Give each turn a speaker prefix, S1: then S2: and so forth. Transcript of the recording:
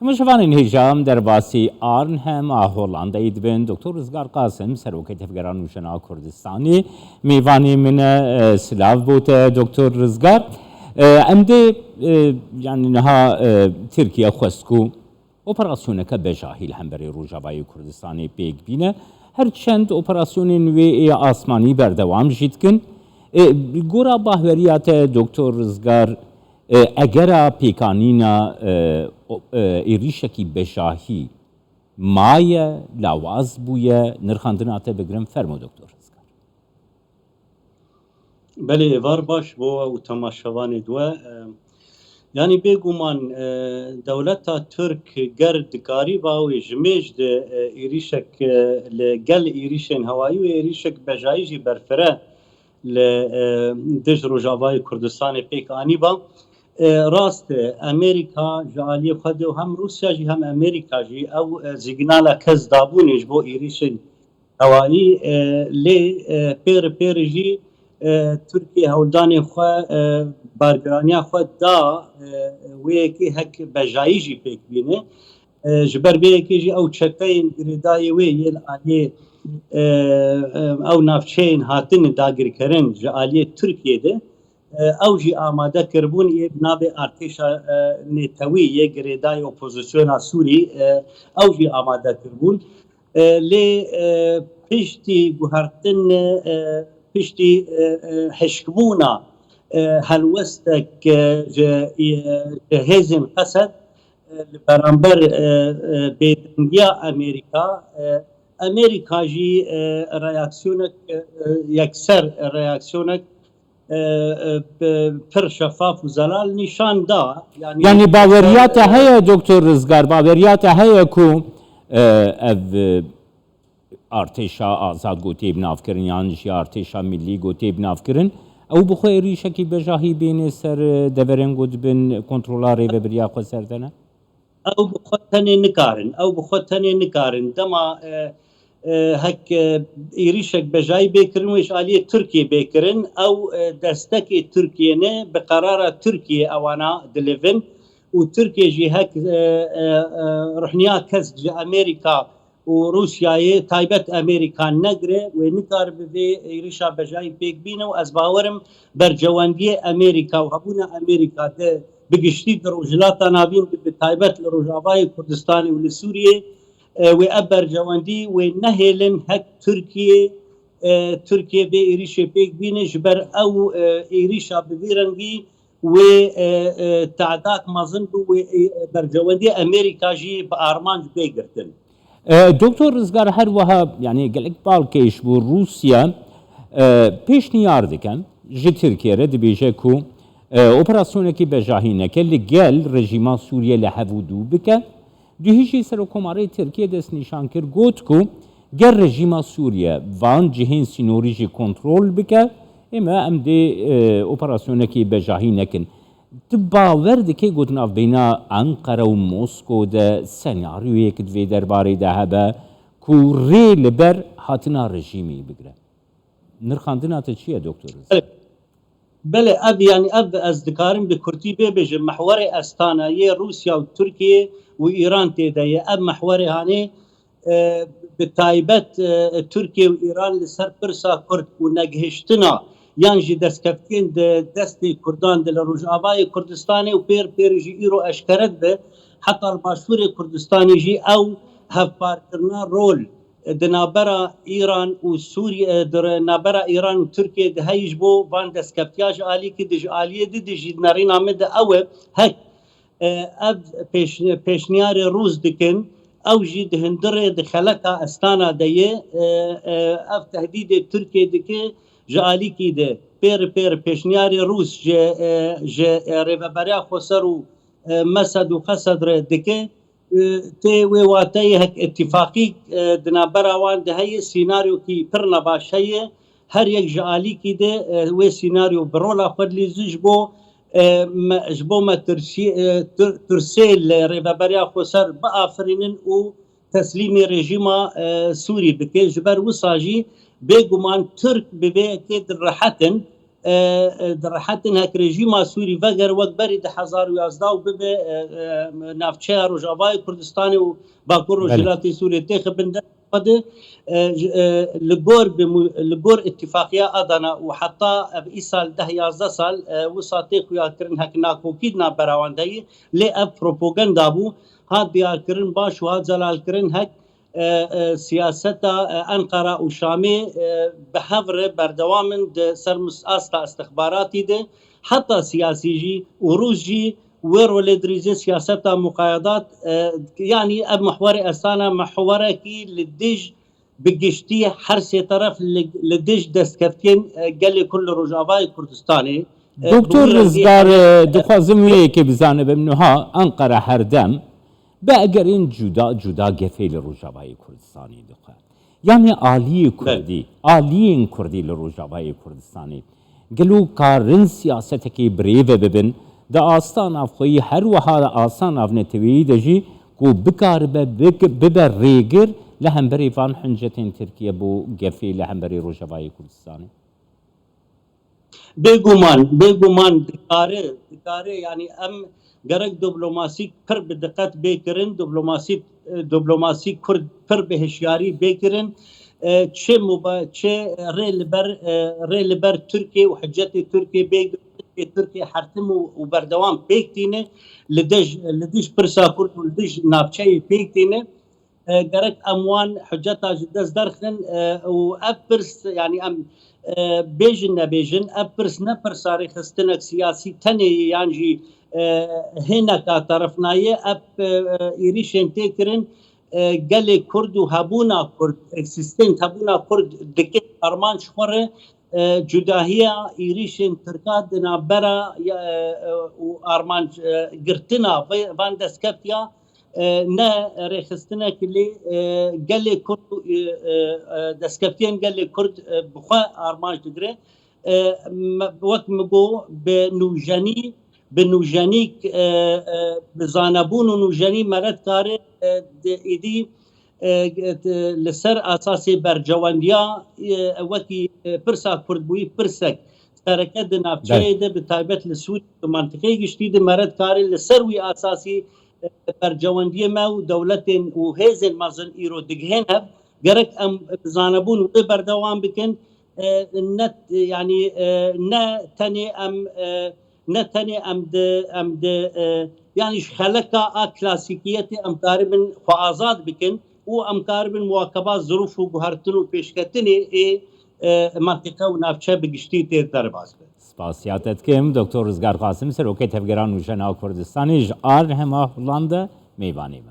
S1: تماشاوان هجام در باسی آرن هم هولندایی دبن دکتر رزگار قاسم سروکت افگران وشنا کردستانی میوانی من سلاف بوت دکتر رزگار امده يعني نها تركيا خسكو اوبراسيونك بجاهل هم بري روجاوای کردستانی پیگ بینه هرچند اوپراسیون وی آسمانی بردوام جیدکن گورا باهوریات دکتر رزگار اگر پیکانینا ایریشکی بجاهی مایه لاواز بویه نرخاندنات بگرم فرمو دکتر رزگار.
S2: بله وار باش بو و تماشاوان دو يعني بيقومان دولتا ترك قرد قاريبا ويجميج ده إيريشك لقل إيريشين هواي وإيريشك بجايجي برفرة لدج روجاوای کردستان پیک آنیبا راست امریکا جالی خود و هم روسیا جی هم امریکا جی او زیگنالا کز دابونش بو ایریشن هوایی لی پیر جی ترکیه هولدان خو بارگرانیا خو دا ویکی هک بجایی جی پیک بینه جبر بیکی جی او چکین گریدای وی یل آلی او نافچین هاتن داگر کرن جالی ترکیه ده او جی آماده کربون یه بنابه ارتش نتوی یه گریدای اپوزیسیون سوری او جی آماده کربون لی پشتی گوهرتن پشتی حشکبونا هلوستک جهازم قصد برانبر بیدنگیا امریکا جی ریاکسیونک یکسر ریاکسیونک پر شفاف و زلال نشان دا
S1: يعني باوريات هيا دكتور رزقار باوريات هيا كو ارتشا آزاد گوتی بنافکرن یعنی جی ارتشا ملی گوتی بنافکرن او بخوی ریشکی بجاهی بین سر دورن گود بین کنترولاری و بریا خو سردنه
S2: او بخوتنی نکارن دما هک ایریشک بجای بکرن ویش آلی ترکیه بکرن او دستک ترکیه نه بقرار ترکیه اوانا دلیون و ترکیه جی هک رحنیا کس جی امریکا و روسیای تایبت امریکا نگره و نکار به ایریشا بجای پیک بینه و از باورم بر جواندی امریکا و هبون امریکا ده بگشتی در روجلاتا نابین به تایبت لروجاوای کردستان و لسوریه و ابر جواندی و نهلن هک ترکیه به ایریش پیک بینه جبر او ایریشا ببیرنگی و تعداد مازن و بر جواندی امریکا جی با آرمانج بگرتن
S1: دکتر رزگار هر وها يعني قالك بالكيش بو روسيا پیشنیار دکن جی ترکیه رد بیجه کو اپراسیونکی بجاهینه که لگل رژیما سوریه لحودو بکه دوهیشی سر کماره ترکیه دست نشان کر گوت کو گر رژیما سوریه وان جهین سینوری جی کنترول بکه اما ام دی اپراسیونکی بجاهینه کن تباور دکی گوتن اف بینا انقره و موسکو ده سناریوی که دوی درباره ده هبه کو ری لبر هاتنا رژیمی بگره نرخاندنا تا چیه دکتر؟
S2: بله اب يعني اب از دکارم به کردی ببیجه محور استانایی روسیا و ترکیه و ایران تیده اب محور هانه به تایبت ترکیه و ایران لسر پرسا کرد و نگهشتنا یعنی دست کفتین دست کردان دل روجاوای کردستانی و پیر جی ایرو اشکرد به حتی المشهور کردستانی جی او هف پارترنا رول دنابرا ایران و سوریه در نابرا ایران و ترکیه ده هیچ بو وان دستکفتیاج آلی که دج آلیه دج نرین آمده اوه هک اب پیشنیار روز دکن او جی دهندر دخلکا استانا دیه اب تهدید ترکیه دکه جالی کی ده پیر پیشنیار روس جه ریوبریا خسر و مسد و خسد ره دکه تی واتای هک اتفاقی دنابراوان ده هی سیناریو کی پر نباشه هر یک جالی کی ده و سیناریو برولا خود لیزش بو جبو ما ترسیل ریوبریا خسر با آفرینن و تسلیم رژیما سوری بکه جبر وساجی بگمان ترک ببه که در راحتن در حتی هک رژیم سوری وگر وقت بری ده 2011 و ببه نافچه روجاوای کردستان و باکور و جلاتی سوریه تخ بنده قد لگور اتفاقیه آدانا و حتی ای سال 10-11 سال وسا تخویا کرن هک ناکوکید نابراواندهی لی اب پروپاگاندا بو هاد دیار کرن باش و هاد زلال کرن هک سیاست انقره و شامی به هفر بردوامن ده سرمس آستا استخباراتی ده حتی سیاسی جی و روز جی ورول دريزي سياسات مقايضات يعني اب محور استانا محوره كي للدج بقشتي حرسي طرف للدج دستكفتين قال كل رجاوای كردستاني
S1: دكتور رزگار دخوازم که بزانه بمنها انقره هر دم بأگرین جدا گفیل روجاوای کردستانی دخواه يعني آلی کردی آلیین کردی لروجاوای کردستانی گلو کارن سیاست کی بریو ببن دا آستان افخوی هر وها آسان افنه تویی دجی کو بکار ببر ریگر لهم بری فان حنجتين تركيا بو قفي لهم بري روجاوای كردستاني
S2: بيغومان دكاره يعني ام گرک دیپلماسی پر بدقت بکرن دیپلماسی کرد پر به هوشیاری بکرن چه ریل بر ترکیه و حجت ترکیه بگذارن ترکیه حرتم و بردوام بکتینه لدیش پرسا کرد و لدیش نافچه بکتینه گرک اموان حجت دست درخن و ابرس يعني ام بیژن ابرس نپرساری خستنک سیاسی تنه یعنی هنا طرفنايه اب ايريشن تكرن قال كرد وهابونا كرد اكسيستنت هابونا كرد دكت ارمان شخره جداهيه ايريشن تركاد نابرا وارمان قرتنا فان دسكابتيا نا ريخستنا كلي قال كرد دسكابتين قال كرد بخوا ارمان تدري وقت مگو بنوجانيك بزانبون ونوجاني مرد كاره ايدي لسر اساسي برجوانديا وكي برسا كردبوي برسك تركد نافچه ده بتايبت لسوي منطقه گشتي ده مرد كاره لسروي اساسي برجوانديا ما ودولتين وهز المازن ايرو دغهن هب گرك ام بزانبون وبردوام بكن نت يعني نا تاني ام نتني ام د يعني خلقا كلاسيكيه ام قاربن فازاد بكن و ام قاربن مواكبات ظروف و بهرتن و پیشکتنی منطقه و نافچه بگشتی تیر درباز
S1: سپاسیاتت کم دکتر رزگار قاسم سروکت افگران و جنا کردستانی جار همه هولندا میوانی